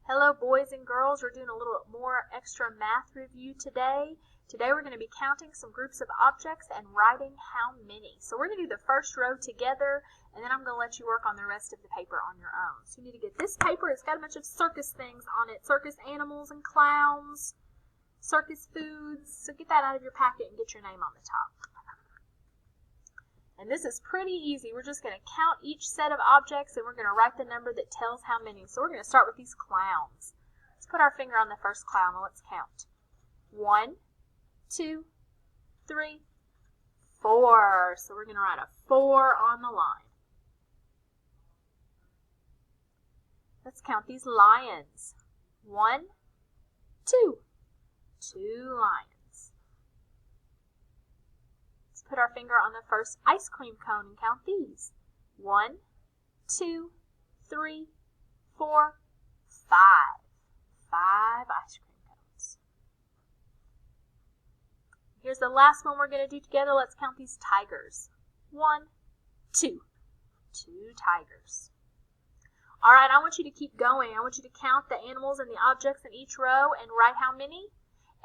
Hello boys and girls, we're doing a little more extra math review today. Today we're going to be counting some groups of objects and writing how many. So we're going to do the first row together and then I'm going to let you work on the rest of the paper on your own. So you need to get this paper, it's got a bunch of circus things on it, circus animals and clowns, circus foods. So get that out of your packet and get your name on the top. And this is pretty easy. We're just going to count each set of objects and we're going to write the number that tells how many. So we're going to start with these clowns. Let's put our finger on the first clown and let's count. 1, 2, 3, 4. So we're going to write a 4 on the line. Let's count these lions. 1, 2. 2 lions. Put our finger on the first ice cream cone and count these. 1, 2, 3, 4, 5. 5 ice cream cones. Here's the last one we're going to do together. Let's count these tigers. 1, 2. 2 tigers. Alright, I want you to keep going. I want you to count the animals and the objects in each row and write how many.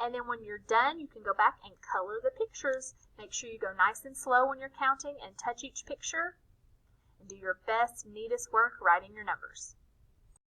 And then when you're done, you can go back and color the pictures. Make sure you go nice and slow when you're counting and touch each picture. And do your best, neatest work writing your numbers.